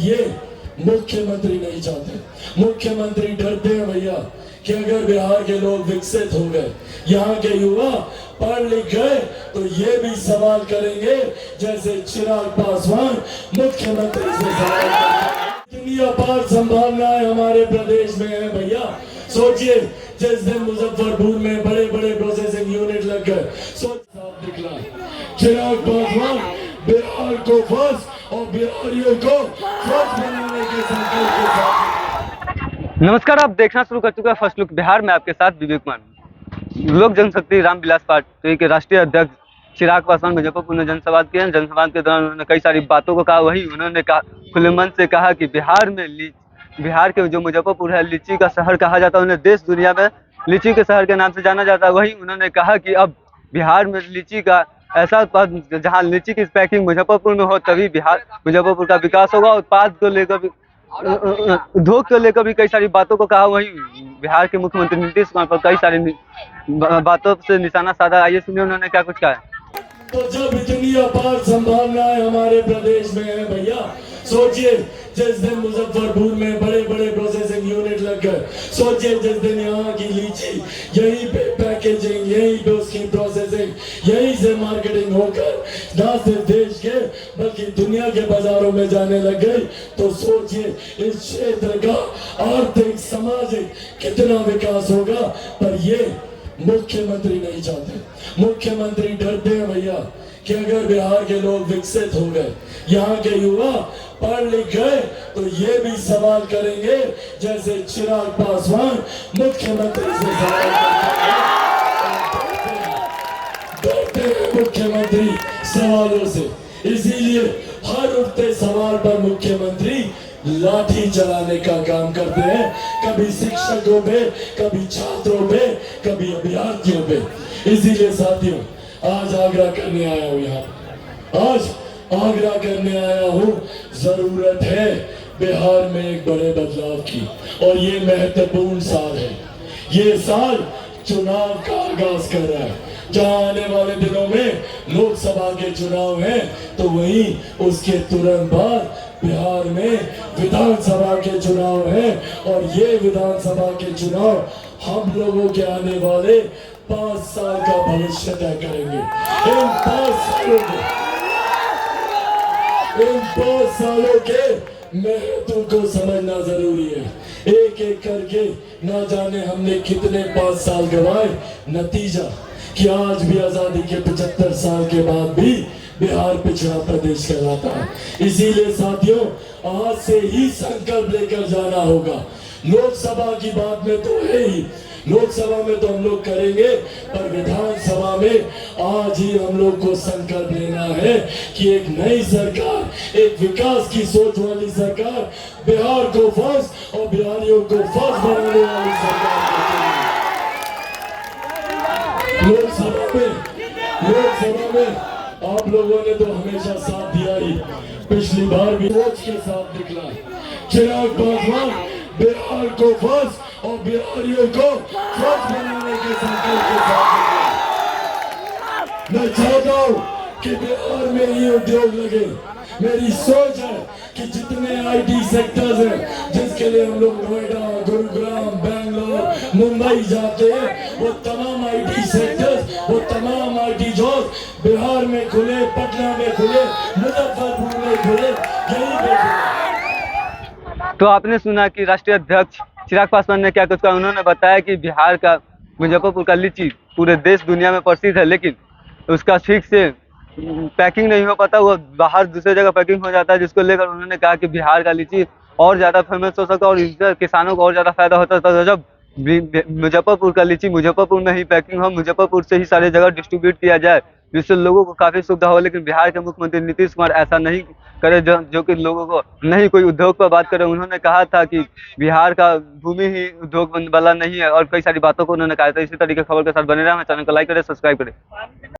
ये मुख्यमंत्री नहीं चाहते। मुख्यमंत्री डरते हैं भैया कि अगर बिहार के लोग विकसित हो गए, यहाँ के युवा पढ़ लिख गए, तो ये भी सवाल करेंगे जैसे चिराग पासवान मुख्यमंत्री से सवाल करेंगे। इतनी अपार संभावनाएं हमारे प्रदेश में है भैया। सोचिए जिस दिन मुजफ्फरपुर में बड़े बड़े प्रोसेसिंग यूनिट लग गए, साफ निकला चिराग पासवान बिहार को फर्स्ट और बिहारियों को फर्स्ट बनाने के संकल्प के साथ। नमस्कार, आप देखना शुरू कर चुके हैं फर्स्ट लुक बिहार में, आपके साथ विवेक कुमार। लोक जनशक्ति रामविलास पार्टी के राष्ट्रीय अध्यक्ष चिराग पासवान मुजफ्फरपुर में जनसभा किए। जनसभा के दौरान उन्होंने कई सारी बातों को कहा। वही उन्होंने कहा, खुले मन से कहा कि बिहार के जो मुजफ्फरपुर है लीची का शहर कहा जाता है, उन्हें देश दुनिया में लीची के शहर के नाम से जाना जाता है। वही उन्होंने कहा कि अब बिहार में लीची का ऐसा उत्पाद, जहां लीची की पैकिंग मुजफ्फरपुर में हो, तभी मुजफ्फरपुर का विकास होगा। उत्पाद को लेकर भी, उद्योग को लेकर भी कई सारी बातों को कहा। वही बिहार के मुख्यमंत्री नीतीश कुमार पर कई सारी बातों से निशाना साधा। आइए सुनिए उन्होंने क्या कुछ कहा है। तो जब इतनी अपार संभावनाएं हमारे प्रदेश में है भैया, सोचिए जिस दिन मुजफ्फरपुर में बड़े बड़े प्रोसेसिंग यूनिट लग गए, सोचिए जिस दिन यहाँ की लीची यहीं पे पैकेजिंग, यहीं पे उसकी प्रोसेसिंग, यहीं से मार्केटिंग होकर न सिर्फ देश के बल्कि दुनिया के बाजारों में जाने लग गई, तो सोचिए इस क्षेत्र का आर्थिक सामाजिक कितना विकास होगा। पर ये मुख्यमंत्री नहीं चाहते। मुख्यमंत्री डरते हैं भैया कि अगर बिहार के लोग विकसित हो गए, यहाँ के युवा पढ़ लिख गए, तो ये भी सवाल करेंगे जैसे चिराग पासवान मुख्यमंत्री से सवाल डरते हैं मुख्यमंत्री सवालों से। इसीलिए हर उठते सवाल पर मुख्यमंत्री लाठी चलाने का काम करते हैं, कभी शिक्षकों पे, कभी छात्रों पे, कभी अभ्यर्थियों पे। इसीलिए साथियों, आज आग्रह करने आया हूँ, यहाँ आज आग्रह करने आया हूँ, जरूरत है बिहार में एक बड़े बदलाव की, और ये महत्वपूर्ण साल है। ये साल चुनाव का आगाज कर रहा है। जहां आने वाले दिनों में लोकसभा के चुनाव हैं, तो वहीं उसके तुरंत बाद बिहार में विधानसभा के चुनाव हैं, और ये विधानसभा के चुनाव हम लोगों के आने वाले 5 साल का भविष्य तय करेंगे। इन 5 सालों के महत्व को समझना जरूरी है। एक एक करके ना जाने हमने कितने 5 साल गवाए, नतीजा कि आज भी आजादी के 75 साल के बाद भी बिहार पिछड़ा प्रदेश कहलाता है। इसीलिए साथियों, आज से ही संकल्प लेकर जाना होगा। लोकसभा की बात में तो है ही, लोकसभा में तो हम लोग करेंगे, पर विधानसभा में आज ही हम लोग को संकल्प लेना है कि एक नई सरकार, एक विकास की सोच वाली सरकार, बिहार को फर्स्ट और बिहारियों को फर्स्ट बनाने वाली सरकार। लोकसभा में आप लोगों ने तो हमेशा साथ दिया ही, पिछली बार भी सोच के साथ निकला। चिराग पासवान बिहार को फर्स्ट और बिहारियों को फर्स्ट बनाने के संकल्प के साथ। मैं चाहता हूँ कि बिहार में ही उद्योग लगे। मेरी सोच है कि जितने आईटी सेक्टर्स हैं, जिसके लिए हम लोग नोएडा, गुरुग्राम, बेंगलोर, मुंबई जाते हैं, वो तमाम आईटी सेक्टर्स, वो तमाम आईटी जॉब बिहार में खुले, पटना में खुले, मुजफ्फरपुर में खुले, यहीं पे खुले। तो आपने सुना कि राष्ट्रीय अध्यक्ष चिराग पासवान ने क्या कुछ कहा। उन्होंने बताया कि बिहार का, मुजफ्फरपुर का लीची पूरे देश दुनिया में प्रसिद्ध है, लेकिन उसका ठीक से पैकिंग नहीं हो पाता, वो बाहर दूसरे जगह पैकिंग हो जाता है, जिसको लेकर उन्होंने कहा कि बिहार का लीची और ज़्यादा फेमस हो सकता है और इससे किसानों को और ज़्यादा फायदा होता है। जब मुजफ्फरपुर का लीची मुजफ्फरपुर में ही पैकिंग हो, मुजफ्फरपुर से ही सारी जगह डिस्ट्रीब्यूट किया जाए, जिससे लोगों को काफ़ी सुविधा हो। लेकिन बिहार के मुख्यमंत्री नीतीश कुमार ऐसा नहीं करे, जो कि लोगों को नहीं कोई उद्योग पर बात करे। उन्होंने कहा था कि बिहार का भूमि ही उद्योग वाला नहीं है, और कई सारी बातों को उन्होंने कहा था। इसी तरीके खबर के साथ बने रहे, हमारे चैनल को लाइक करें, सब्सक्राइब करें।